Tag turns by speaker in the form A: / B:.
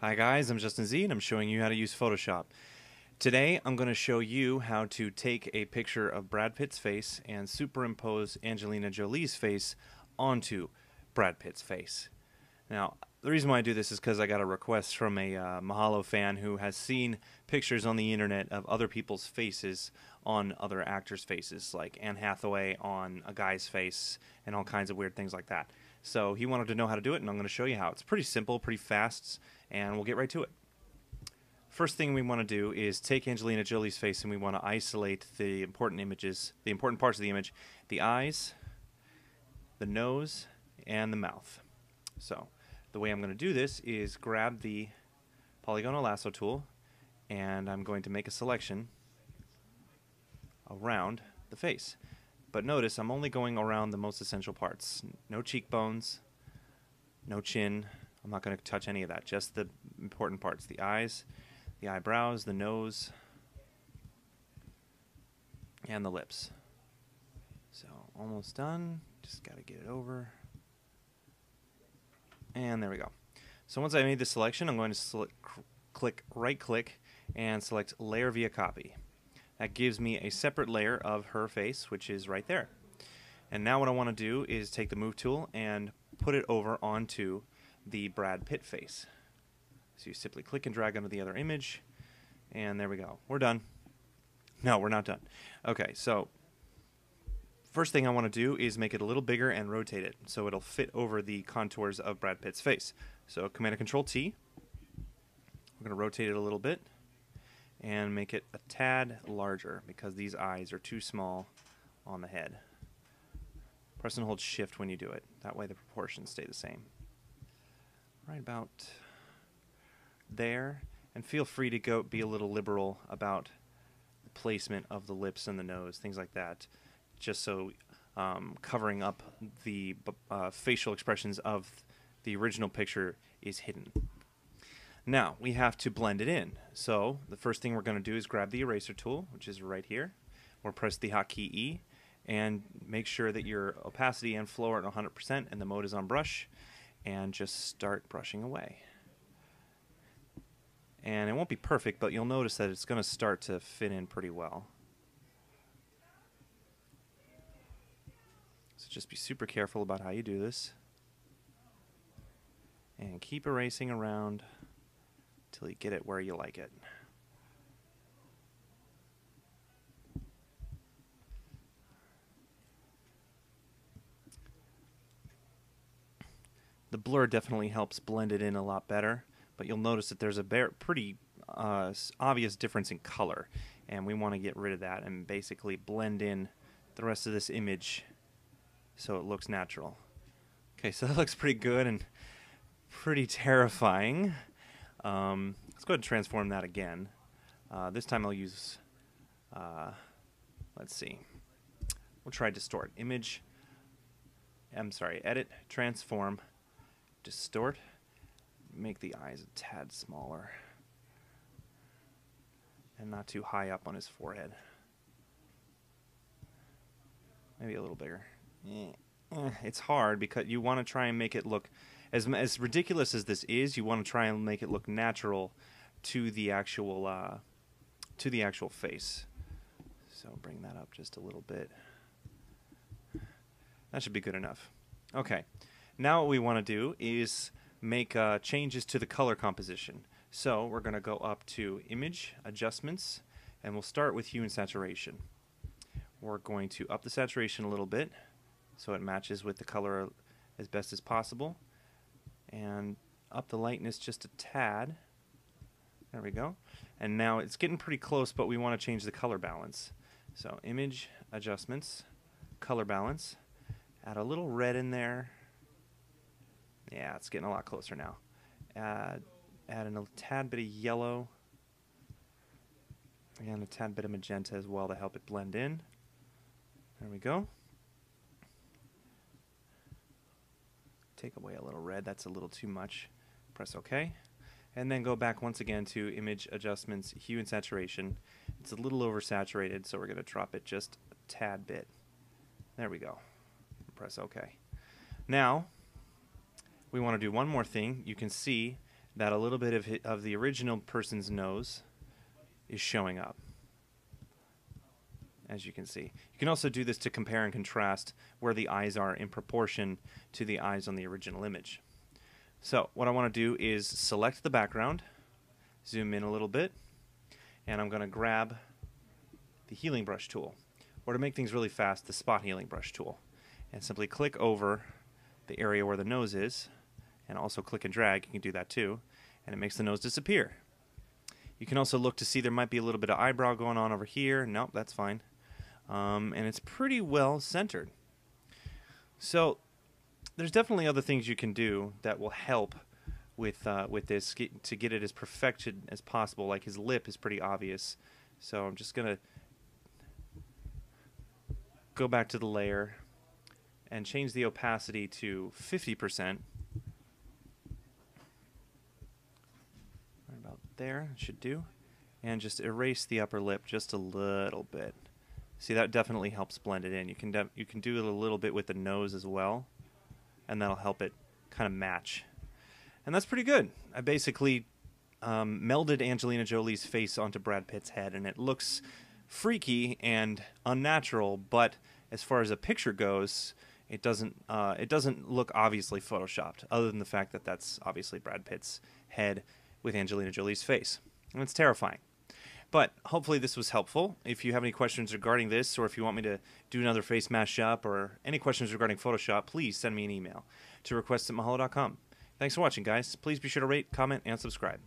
A: Hi guys, I'm Justin Z and I'm showing you how to use Photoshop. Today I'm going to show you how to take a picture of Brad Pitt's face and superimpose Angelina Jolie's face onto Brad Pitt's face. Now, the reason why I do this is because I got a request from a Mahalo fan who has seen pictures on the internet of other people's faces on other actors' faces, like Anne Hathaway on a guy's face and all kinds of weird things like that. So he wanted to know how to do it, and I'm going to show you how. It's pretty simple, pretty fast, and we'll get right to it. First thing we want to do is take Angelina Jolie's face and we want to isolate the important images, the important parts of the image, the eyes, the nose, and the mouth. So the way I'm going to do this is grab the polygonal lasso tool and I'm going to make a selection around the face. But notice I'm only going around the most essential parts. No cheekbones, no chin. I'm not going to touch any of that, just the important parts. The eyes, the eyebrows, the nose, and the lips. So almost done. Just got to get it over. And there we go. So once I made the selection, I'm going to right click and select layer via copy. That gives me a separate layer of her face, which is right there. And now what I want to do is take the move tool and put it over onto the Brad Pitt face. So you simply click and drag onto the other image, and there we go. We're done. No, we're not done. Okay, so first thing I want to do is make it a little bigger and rotate it so it'll fit over the contours of Brad Pitt's face. So Command and Control T. We're going to rotate it a little bit and make it a tad larger because these eyes are too small on the head. Press and hold Shift when you do it. That way the proportions stay the same. Right about there. And feel free to be a little liberal about the placement of the lips and the nose, things like that, just so covering up the facial expressions of the original picture is hidden. Now, we have to blend it in. So the first thing we're going to do is grab the eraser tool, which is right here. We'll press the hotkey E and make sure that your opacity and flow are at 100% and the mode is on brush, and just start brushing away. And it won't be perfect, but you'll notice that it's going to start to fit in pretty well. So just be super careful about how you do this. And keep erasing around till you get it where you like it. The blur definitely helps blend it in a lot better, but you'll notice that there's a pretty obvious difference in color, and we want to get rid of that and basically blend in the rest of this image so it looks natural. Okay, so that looks pretty good and pretty terrifying. Let's go ahead and transform that again. This time I'll use, let's see, we'll try distort. Edit, transform, distort, make the eyes a tad smaller and not too high up on his forehead. Maybe a little bigger. It's hard because you want to try and make it look, as ridiculous as this is, you want to try and make it look natural to the actual face. So bring that up just a little bit. That should be good enough. Okay, now what we want to do is make changes to the color composition. So we're going to go up to Image, Adjustments, and we'll start with Hue and Saturation. We're going to up the saturation a little bit so it matches with the color as best as possible, and up the lightness just a tad. There we go. And now it's getting pretty close, but we want to change the color balance. So Image, Adjustments, Color Balance. Add a little red in there. Yeah, it's getting a lot closer now. Add in a tad bit of yellow. And a tad bit of magenta as well to help it blend in. There we go. Take away a little red. That's a little too much. Press OK. And then go back once again to Image, Adjustments, Hue and Saturation. It's a little oversaturated, so we're going to drop it just a tad bit. There we go. Press OK. Now, we want to do one more thing. You can see that a little bit of the original person's nose is showing up, as you can see. You can also do this to compare and contrast where the eyes are in proportion to the eyes on the original image. So what I want to do is select the background, zoom in a little bit, and I'm going to grab the healing brush tool, or to make things really fast, the spot healing brush tool, and simply click over the area where the nose is, and also click and drag. You can do that too, and it makes the nose disappear. You can also look to see there might be a little bit of eyebrow going on over here. Nope, that's fine. And it's pretty well centered. So there's definitely other things you can do that will help with this to get it as perfected as possible. Like his lip is pretty obvious. So I'm just going to go back to the layer and change the opacity to 50%. Right about there, it should do. And just erase the upper lip just a little bit. See, that definitely helps blend it in. You can do it a little bit with the nose as well, and that'll help it kind of match. And that's pretty good. I basically melded Angelina Jolie's face onto Brad Pitt's head, and it looks freaky and unnatural, but as far as a picture goes, it doesn't look obviously photoshopped, other than the fact that that's obviously Brad Pitt's head with Angelina Jolie's face. And it's terrifying. But hopefully this was helpful. If you have any questions regarding this, or if you want me to do another face mashup, or any questions regarding Photoshop, please send me an email to request@mahalo.com. Thanks for watching, guys. Please be sure to rate, comment, and subscribe.